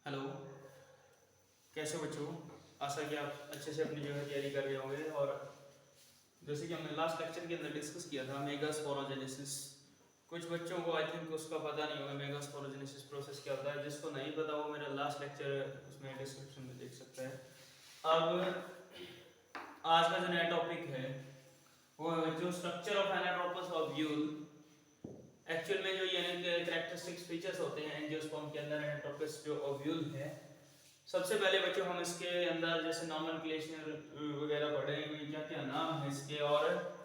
Hello. कैसे हो बच्चों? आशा कि आप अच्छे से अपनी जगह तैयारी कर रहे होंगे। और जैसे कि हमने लास्ट लेक्चर के अंदर डिस्कस किया था मेगास्पोरोजेनेसिस, कुछ बच्चों को आई थिंक उसका पता नहीं होगा मेगास्पोरोजेनेसिस प्रोसेस क्या होता है। जिसको नहीं पता वो मेरा लास्ट लेक्चर उसमें डिस्क्रिप्शन में देख सकता है। अब आज का जो नया टॉपिक है वो है बच्चों structure of anatropous ovule. Actual में जो ये कैरेक्टरिस्टिक्स फीचर्स होते हैं एंजियोस्पर्म के अंदर एनाट्रोपस जो ओव्यूल है, सबसे पहले बच्चों हम इसके अंदर जैसे नॉमेनक्लेचर वगैरह पढ़ेंगे, क्या क्या नाम है इसके और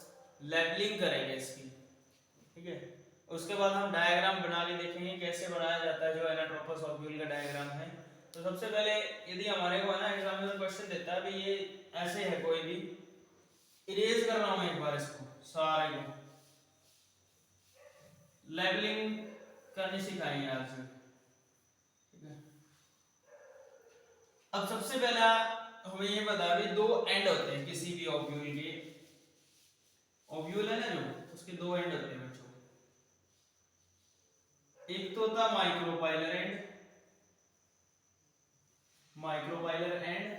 लेबलिंग करेंगे इसकी। ठीक है, उसके बाद हम डायग्राम बना के देखेंगे कैसे बनाया जाता है जो एनाट्रोपस ओव्यूल का डायग्राम है। तो सबसे पहले यदि हमारे को है ना एग्जामिनर क्वेश्चन देता है भाई ये ऐसे है, कोई भी इरेज कर रहा हूं एक बार इसको सारे को, लेबलिंग करनी सिखाएंगे आज से। ठीक है, अब सबसे पहला हमें ये बता भी दो एंड होते हैं किसी भी ओव्यूल के। ओव्यूल है ना जो, उसके दो एंड होते हैं बच्चों। एक तो होता माइक्रोपाइलर एंड, माइक्रोपाइलर एंड,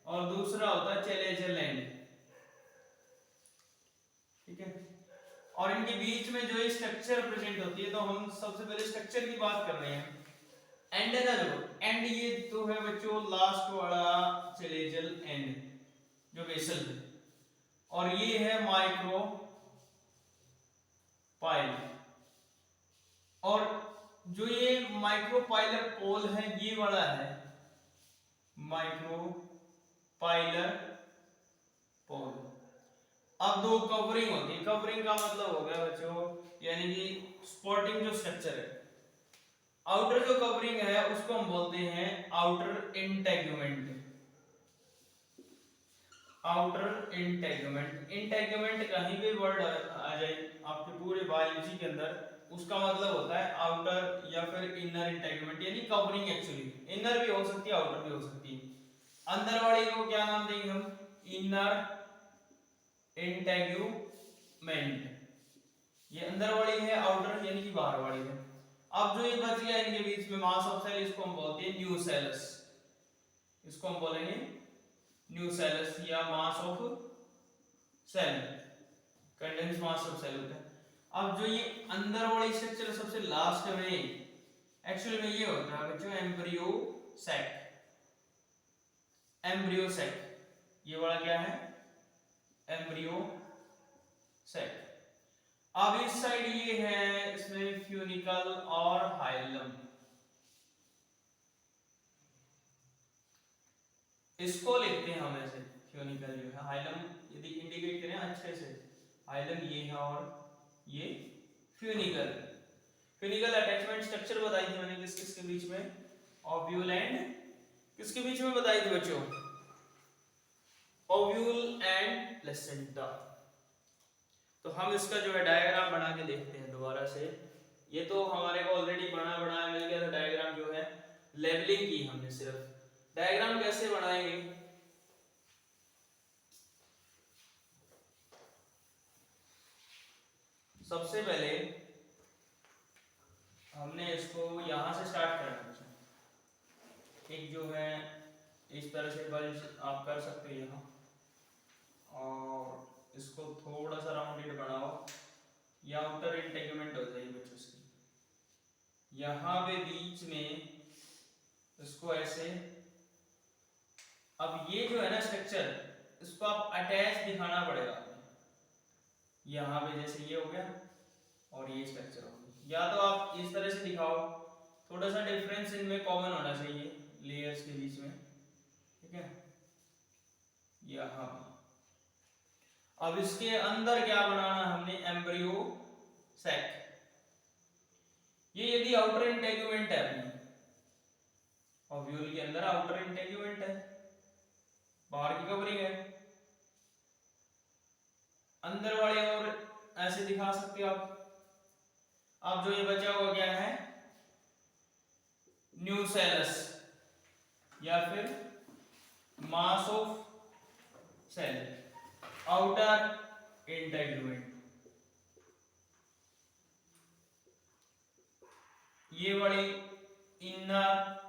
और दूसरा होता है चेलेजल एंड। ठीक है, और इनके बीच में जो स्ट्रक्चर प्रेजेंट होती है, तो हम सबसे पहले स्ट्रक्चर की बात कर रहे हैं। एंड है ना जो एंड, ये तो है बच्चों लास्ट वाला चेलेजल एंड जो बेसल है, और ये है माइक्रो पाइल। और जो ये माइक्रोपाइलर पोल है ये वाला है माइक्रोपाइलर पोल। अब दो कवरिंग होती है, कवरिंग का मतलब हो गया बच्चों यानी कि सपोर्टिंग जो स्ट्रक्चर है। आउटर जो कवरिंग है उसको हम बोलते हैं outer integument. Outer integument, integument कहीं भी वर्ड आ जाए आपके पूरे बायोलॉजी के अंदर, उसका मतलब होता है आउटर या फिर इनर इंटेगुमेंट, यानी कवरिंग। एक्चुअली इनर भी हो सकती है आउटर भी हो सकती है। अंदर वाली को क्या नाम देंगे हम? Inner integument. ये अंदर वाली है, आउटर यानी कि बाहर वाली है। अब जो ये बच गया इनके बीच में मास ऑफ सेल, इसको हम बोलते हैं न्यूसेलस। इसको हम बोलेंगे न्यूसेलस या mass of cell, condense mass of cell होता है। अब जो ये अंदर वाली स्ट्रक्चर सबसे लास्ट में एक्चुअल में ये होता है बच्चों एम्ब्रियो सैक। एम्ब्रियो सैक ये वाला क्या है? Embryo sac. अब इस साइड ये है, इसमें फ्यूनिकल और हाइलम। इसको लिखते हैं हम ऐसे, फ्यूनिकल जो है, हाइलम यदि इंडिकेट करें अच्छे से, हाइलम ये है और ये फ्यूनिकल। फ्यूनिकल अटैचमेंट स्ट्रक्चर बताई थी मैंने किस किस के बीच में? ओव्यूल एंड किसके बीच में बताई थी बच्चों? Ovule and placenta. तो हम इसका जो है डायग्राम बना के देखते हैं दोबारा से। ये तो हमारे को ऑलरेडी बना बनाया मिल गया था डायग्राम, जो है लेबलिंग की हमने सिर्फ। डायग्राम कैसे बनाएंगे? सबसे पहले हमने इसको यहां से स्टार्ट करना है। एक जो है इस तरह से बल्ज आप कर सकते हो यहाँ, और इसको थोड़ा सा राउंडेड बनाओ, या आउटर इंटेगुमेंट हो जाएगी बच्चों इसकी। यहाँ पे बीच में इसको ऐसे, अब ये जो है ना स्ट्रक्चर, इसको आप अटैच दिखाना पड़ेगा। यहाँ पे जैसे ये हो गया और ये स्ट्रक्चर हो गया, या तो आप इस तरह से दिखाओ, थोड़ा सा डिफरेंस इनमें कॉमन होना चाहिए लेयर्स के बीच में। ठीक है, यहाँ अब इसके अंदर क्या बनाना हमने? Embryo sac. ये यदि आउटर इंटेगुमेंट है अपनी, ओव्यूल के अंदर आउटर इंटेगुमेंट है, बाहर की कवरिंग है। अंदर वाले और ऐसे दिखा सकते हो आप। अब जो ये बचा हुआ क्या है? न्यूसेलस या फिर mass of cell, outer integument. ये वाली इनर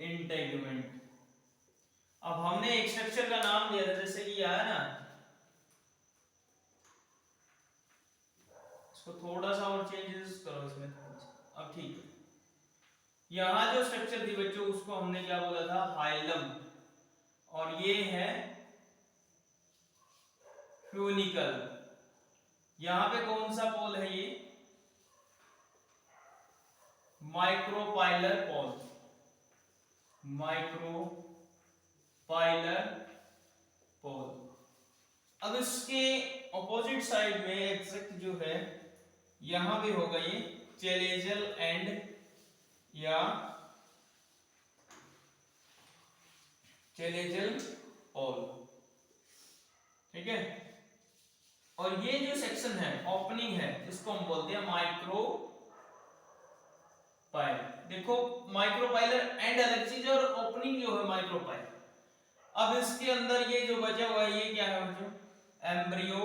इंटेगुमेंट। अब हमने एक स्ट्रक्चर का नाम दिया था, जैसे कि यह है ना, इसको थोड़ा सा और चेंजेस करो इसमें थोड़ा सा। अब ठीक है, यहां जो स्ट्रक्चर थी बच्चों उसको हमने क्या बोला था, हाइलम, और ये है फ्यूनिकल। यहां पे कौन सा पोल है, ये माइक्रोपाइलर पोल, माइक्रोपाइलर पोल। अब इसके ऑपोजिट साइड में एग्जैक्ट जो है यहां भी होगा ये चेलेजल एंड या चेलेजल पोल, ठीक है। और ये जो सेक्शन है, ओपनिंग है, इसको हम बोलते हैं माइक्रो पाइल। देखो माइक्रोपाइलर एंड अलग चीज है और ओपनिंग जो है माइक्रोपाइल। अब इसके अंदर ये जो बचा हुआ है ये क्या है बच्चों, एम्ब्रियो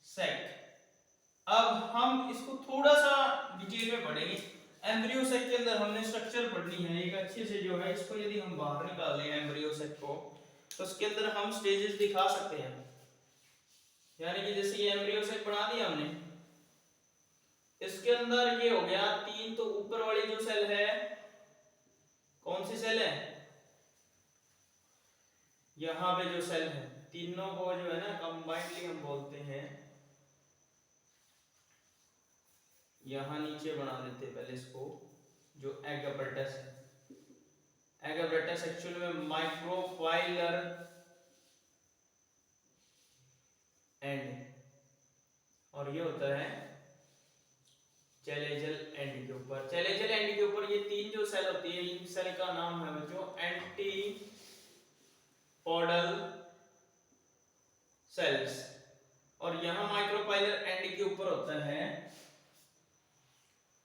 सैक। अब हम इसको थोड़ा सा डिटेल में पढ़ेंगे। एम्ब्रियो सैक के अंदर हमने स्ट्रक्चर पढ़नी है एक अच्छे से, जो है इसको यदि हम बाहर निकाल लें एम्ब्रियो सैक को, तो उसके अंदर हम स्टेजेस दिखा सकते हैं। यानी कि जैसे ये एम्ब्रियो सैक बना दिया हमने, इसके अंदर ये हो गया 3, तो ऊपर वाली जो सेल है कौन सी सेल है, यहां पे जो सेल है, तीनों को जो है ना कंबाइंडली हम बोलते हैं, यहां नीचे बना देते हैं पहले इसको, जो एग अपरेटस है। एग अपरेटस एक्चुअल में माइक्रोपाइलर एंड, और ये होता है चेलेजल एंड के ऊपर। चेलेजल एंड के ऊपर ये 3 जो सेल होती है, इन सेल का नाम है बच्चों एंटीपोडल सेल्स। और यहां माइक्रोपाइलर एंड के ऊपर होता है,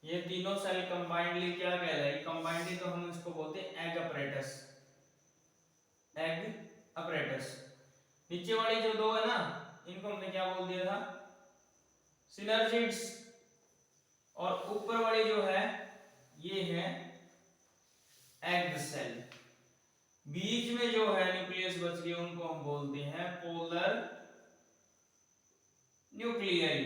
ये तीनों सेल कंबाइंडली क्या कहलाएगी, कंबाइंडली तो हम इसको बोलते हैं एग अपरेटस, एग अपरेटस। नीचे वाली जो 2 है ना, इनको हमने क्या बोल दिया था, सिनर्जिड्स। और ऊपर वाली जो है ये है एग सेल। बीच में जो है न्यूक्लियस बच गए, उनको हम बोलते हैं पोलर न्यूक्लियाई।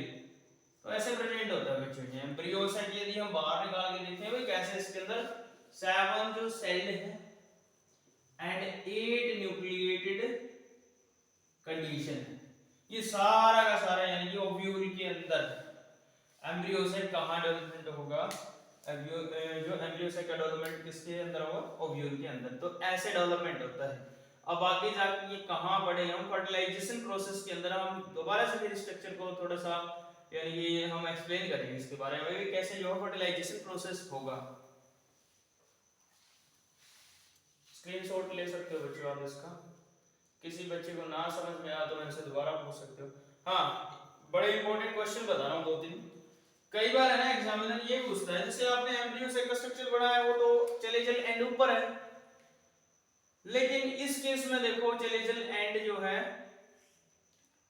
तो ऐसे प्रेजेंट होता है बच्चों ये एम्ब्रियो सैक। यदि हम बाहर निकाल के देखें भाई कैसे, इसके अंदर 7 जो सेल है एंड 8 न्यूक्लिएटेड कंडीशन है। ये सारा का सारा यानी कि ओव्यूल के अंदर एम्ब्रियो सैक कहां डेवलपमेंट होगा, जो एम्ब्रियो सैक का डेवलपमेंट किसके अंदर होगा, ओव्यूल के अंदर। तो ऐसे डेवलपमेंट होता है। अब आगे जाके ये कहां पढ़े हम, फर्टिलाइजेशन प्रोसेस के अंदर हम दोबारा से फिर स्ट्रक्चर को थोड़ा सा यानी कि हम एक्सप्लेन करेंगे इसके बारे में भी, कैसे जो फर्टिलाइजेशन प्रोसेस होगा। स्क्रीनशॉट ले सकते हो बच्चों आप इसका, किसी बच्चे को ना समझ में आया तो इनसे दोबारा पूछ सकते हो। हाँ, बड़े इंपॉर्टेंट क्वेश्चन बता रहा हूँ 2-3। कई बार है ना एग्जामिनर ये पूछता है, जैसे आपने एम्ब्रियो सैक का स्ट्रक्चर बनाया वो तो चेलेजल एंड ऊपर है, लेकिन इस केस में देखो चेलेजल एंड जो है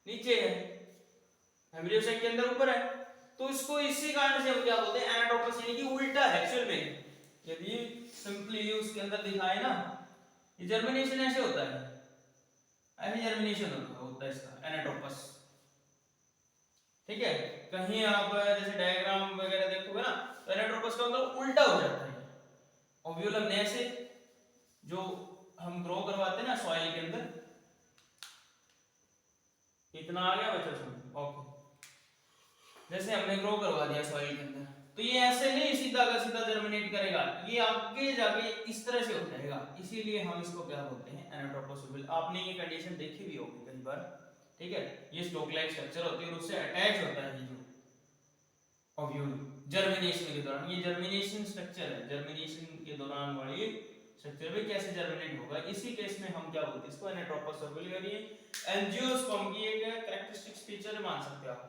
नीचे है, एम्ब्रियो सैक के अंदर ऊपर है। तो इसको इसी कारण से हम क्या बोलते हैं, एनाटोमस, यानी कि उल्टा है एक्चुअल में। यदि सिंपली उसके अंदर दिखाए ना, ये जर्मिनेशन ऐसे होता है, ऐसे जर्मिनेशन होता है इसका एनाटोमस, ठीक है। कहीं आप जैसे डायग्राम वगैरह देखोगे ना, तो एनाटोमस का मतलब उल्टा हो जाता है। ओव्यूल हमने ऐसे जो हम ग्रो करवाते हैं ना सॉइल के अंदर, इतना आ गया बच्चों समझ, ओके, जैसे हमने ग्रो करवा दिया सॉइल के अंदर, तो ये ऐसे नहीं सीधा का सीधा जर्मिनेट करेगा, ये आगे जाके इस तरह से हो जाएगा। इसीलिए हम इसको क्या बोलते हैं, एनाटोमस ओव्यूल। आपने ये कंडीशन देखी भी होगी कई बार, ठीक है। ये स्टोक लाइक स्ट्रक्चर होती है और उससे अटैच होता है ये जो ओव्यूल जर्मिनेशन के दौरान। ये जर्मिनेशन स्ट्रक्चर है, जर्मिनेशन के दौरान वाली स्ट्रक्चर भी कैसे जर्मिनेट होगा, इसी केस में हम क्या बोलते हैं इसको, एनाटोमस ओव्यूल। यानी एंजियोस्पर्म की एक कैरेक्टरिस्टिक फीचर मान सकते हो आप,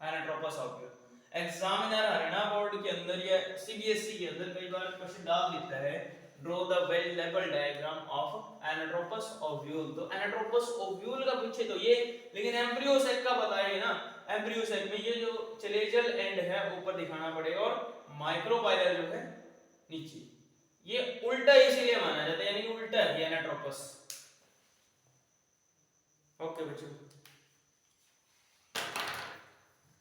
एनाटोमस ओव्यूल। एग्जामिनर हरियाणा बोर्ड के अंदर या सीबीएसई के अंदर कई बार क्वेश्चन डाल देता है, draw the well labelled diagram of anatropous ovule. तो एनाटोमस ओव्यूल का पूछे तो ये, लेकिन एम्ब्रियो सैक का बताइए ना, एम्ब्रियो सैक में ये जो चेलेजल एंड है ऊपर दिखाना पड़ेगा और माइक्रोपाइलर जो है नीचे। ये उल्टा इसीलिए माना जाता है, यानी कि उल्टा है एनाट्रोपस। ओके बच्चों।